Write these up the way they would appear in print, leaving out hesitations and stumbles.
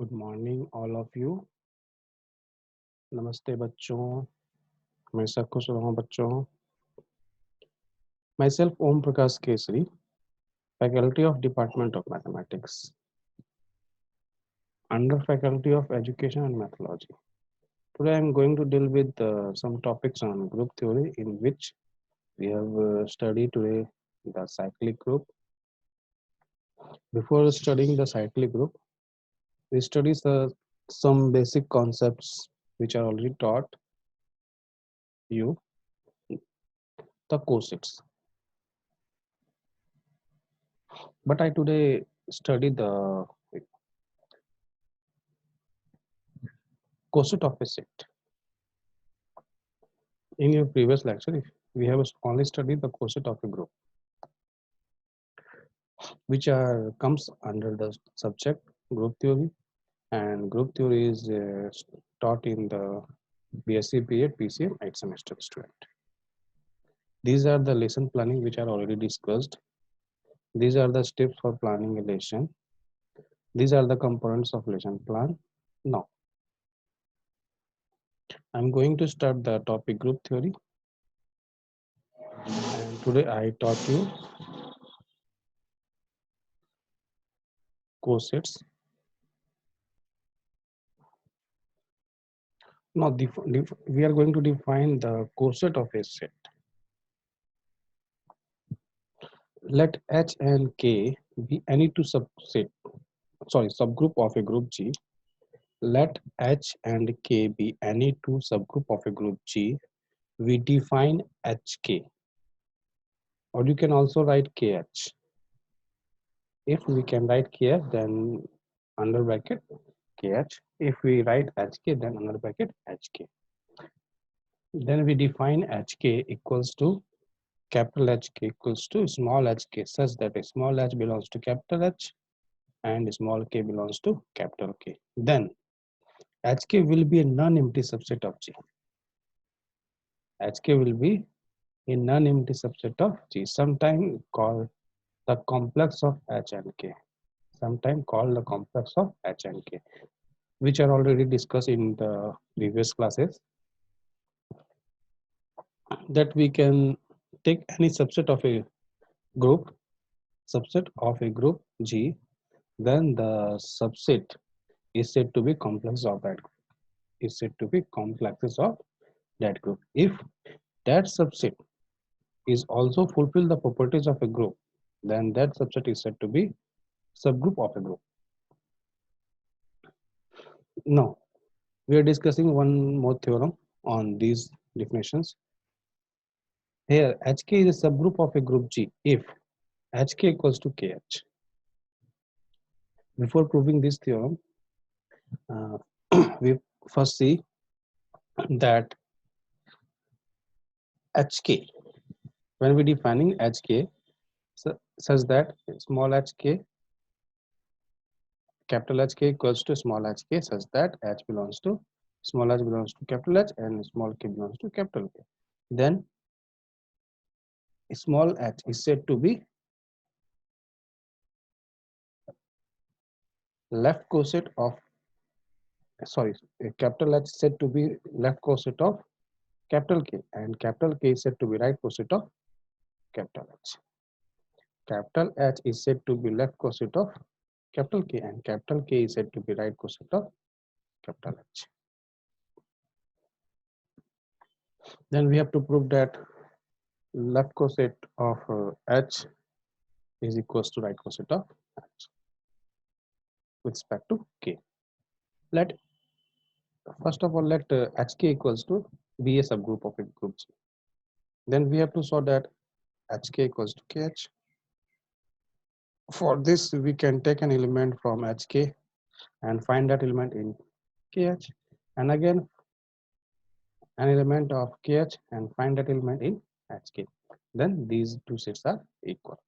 Good morning all of you. नमस्ते बच्चों, हमेशा खुश रहो बच्चों। Myself Om Prakash Kesari, faculty of department of mathematics, under faculty of education and methodology. Today I am going to deal with some topics on group theory, in which we have studied today the cyclic group. Before studying the cyclic group, we study some basic concepts which are already taught you, the cosets. But I today study the coset of a set. In your previous lecture, if we have only studied the coset of a group, which comes under the subject group theory, and group theory is taught in the BSc BEd PCM 8th semester student. These are the lesson planning which are already discussed. These are the steps for planning a lesson. These are the components of lesson plan. Now, I'm going to start the topic group theory, and today I taught you cosets. Now, we are going to define the coset of a set. Let H and K be any two subgroup of a group G. Let H and K be any two subgroup of a group G. We define HK, or you can also write KH. If we can write KH, then under bracket KH. If we write HK, then under bracket HK. Then we define HK equals to capital HK equals to small hk, such that a small h belongs to capital H and small k belongs to capital K. Then HK will be a non-empty subset of G. HK will be a non-empty subset of G, sometimes called the complex of H and K. Sometimes called the complex of H and K, which are already discussed in the previous classes. That we can take any subset of a group, G, then the subset is said to be complex of that group. Is said to be complexes of that group. If that subset is also fulfill the properties of a group, then that subset is said to be subgroup of a group. Now, we are discussing one more theorem on these definitions. Here, HK is a subgroup of a group G if HK equals to KH. Before proving this theorem, uh, we first see that HK, when we defining HK, such that small hk, capital HK equals to small hk, such that h belongs to small h belongs to capital H and small k belongs to capital K. Then small h is said to be left coset of capital H is said to be left coset of capital K, and capital K is said to be right coset of capital H. Capital H is said to be left coset of capital K, and capital K is said to be right coset of capital H. Then we have to prove that left coset of H is equals to right coset of H with respect to K. Let first of all let HK equals to be a subgroup of a group G. Then we have to show that HK equals to KH. For this, we can take an element from HK and find that element in KH, and again an element of KH and find that element in HK. Then these two sets are equal.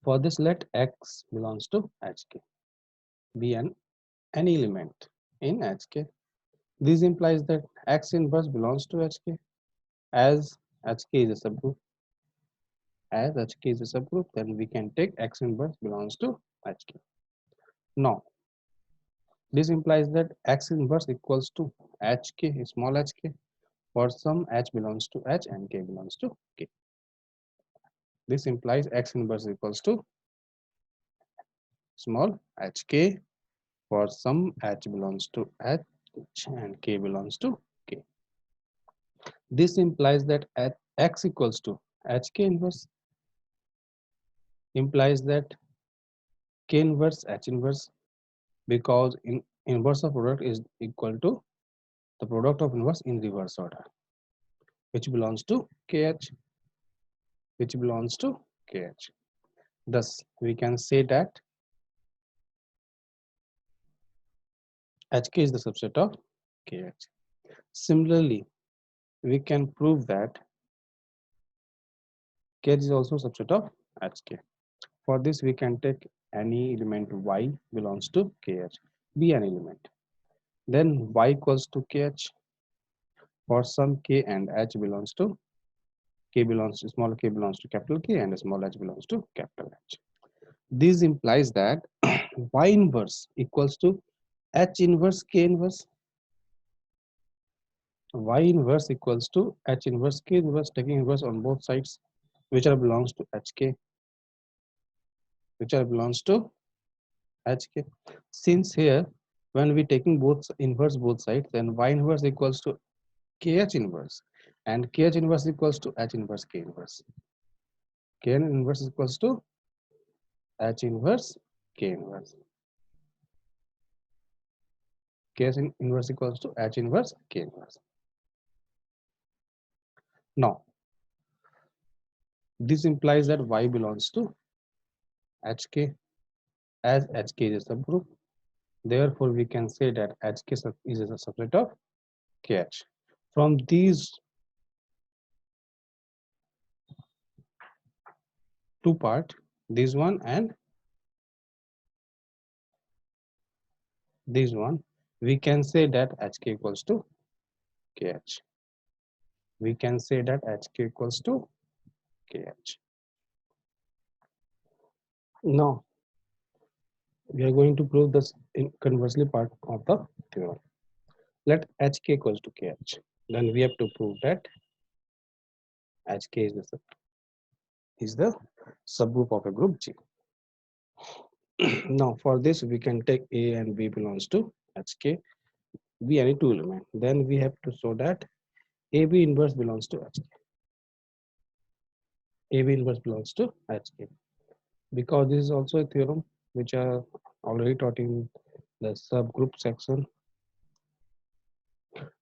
For this, let X belongs to HK be any element in HK. This implies that X inverse belongs to HK. As HK is a subgroup, then we can take X inverse belongs to HK. Now, This implies that X inverse equals to HK, small hk, for some H belongs to H and K belongs to K. This implies X inverse equals to small hk for some H belongs to H and K belongs to K. This implies that X equals to HK inverse implies that K inverse H inverse, because in inverse of product is equal to the product of inverse in reverse order, which belongs to KH, which belongs to KH. Thus, we can say that HK is the subset of KH. Similarly, we can prove that KH is also a subset of HK. For this, we can take any element Y belongs to KH, be an element. Then Y equals to KH for some K and H belongs to K belongs to small k belongs to capital K and small h belongs to capital H. This implies that Y inverse equals to H inverse K inverse. Y inverse equals to H inverse K inverse, taking inverse on both sides, which are belongs to HK, which are belongs to HK. Since here, when we taking both inverse both sides, then Y inverse equals to KH inverse, and KH inverse equals to H inverse K inverse. K inverse equals to H inverse K inverse. K inverse equals to H inverse K inverse. Now, this implies that Y belongs to HK, as HK is a subgroup. Therefore, we can say that HK is a subset of KH. From these two parts, this one and this one, we can say that HK equals to KH. We can say that HK equals to KH. Now, we are going to prove this in conversely part of the theorem. Let HK equals to KH. Then we have to prove that HK is the subgroup of a group G. Now, for this, we can take A and B belongs to HK, B any two element. Then we have to show that AB inverse belongs to HK. AB inverse belongs to HK. Because this is also a theorem which I already taught in the subgroup section.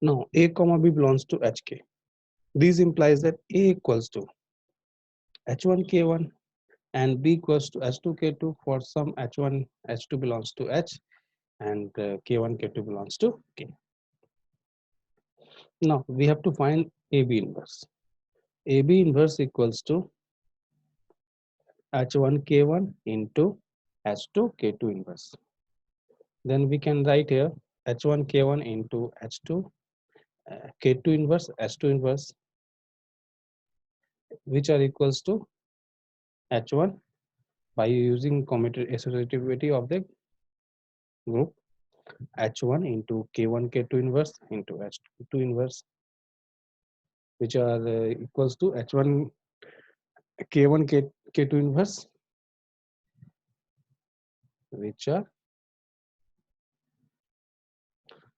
Now, A comma B belongs to HK. This implies that A equals to H1 K1 and B equals to H2 K2 for some H1 H2 belongs to H and K1 K2 belongs to K. Now we have to find AB inverse. AB inverse equals to H1 K1 into H2 K2 inverse. Then we can write here H1 K1 into H2 K2 inverse H2 inverse, which are equals to H1 by using commutative associativity of the group, H1 into K1 K2 inverse into H2 inverse, which are equals to H1 K1 K2 inverse, which are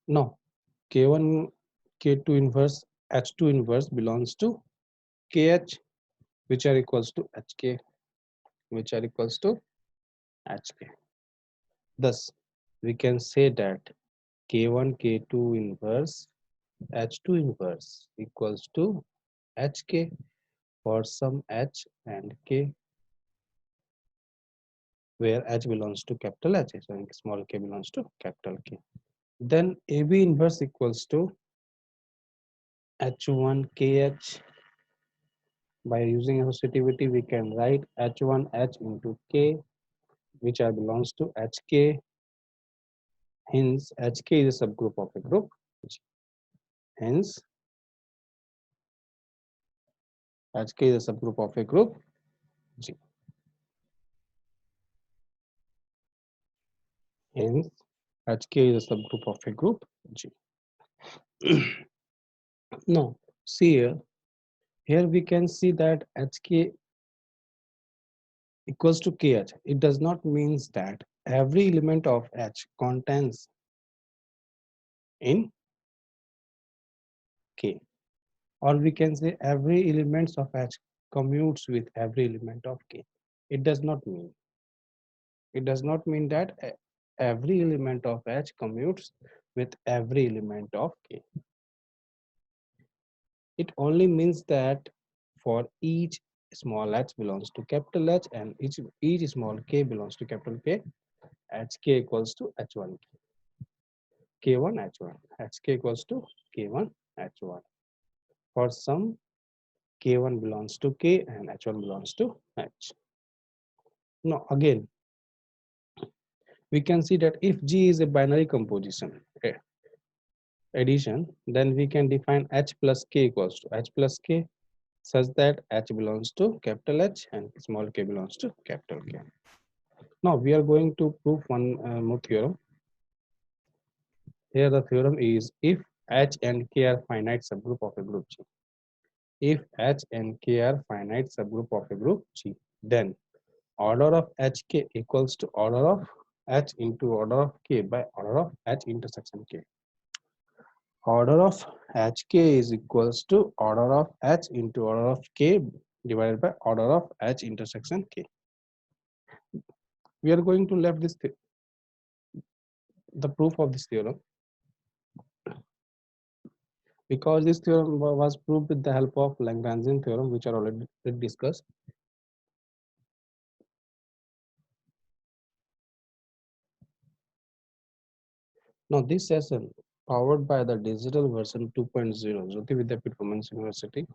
no K1 K2 inverse H2 inverse belongs to KH, which are equals to HK, which are equals to HK. Thus, we can say that K1 K2 inverse H2 inverse equals to HK for some H and K, where H belongs to capital H and small k belongs to capital K. Then AB inverse equals to H1 KH. By using associativity, we can write H1 H into K, which belongs to HK. Hence, HK is a subgroup of a group. Hence, HK is a subgroup of a group G. Hence, Hk is a subgroup of a group G. Now, see here. Here we can see that Hk equals to Kh. It does not mean that every element of H contains in K, or we can say every element of H commutes with every element of K. It does not mean. It does not mean that every element of H commutes with every element of K. It only means that for each small h belongs to capital H and each small k belongs to capital K, hk equals to h1 k1 h1, hk equals to k1 h1. For some, k1 belongs to k and h1 belongs to h. Now again, we can see that if G is a binary composition, addition, then we can define h plus k equals to h plus k such that h belongs to capital H and small k belongs to capital K. Now we are going to prove one more theorem. Here the theorem is if H and K are finite subgroup of a group G. If H and K are finite subgroup of a group G, then order of Hk equals to order of H into order of K by order of H intersection K. Order of Hk is equals to order of H into order of K divided by order of H intersection K. We are going to left this the proof of this theorem because this theorem was proved with the help of Lagrangian theorem, which are already discussed. Now this session powered by the digital version 2.0 Jyoti Vidyapeeth Women's University,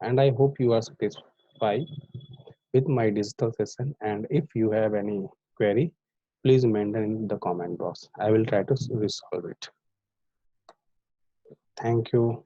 and I hope you are satisfied with my digital session, and if you have any query, please mention in the comment box. I will try to resolve it. Thank you.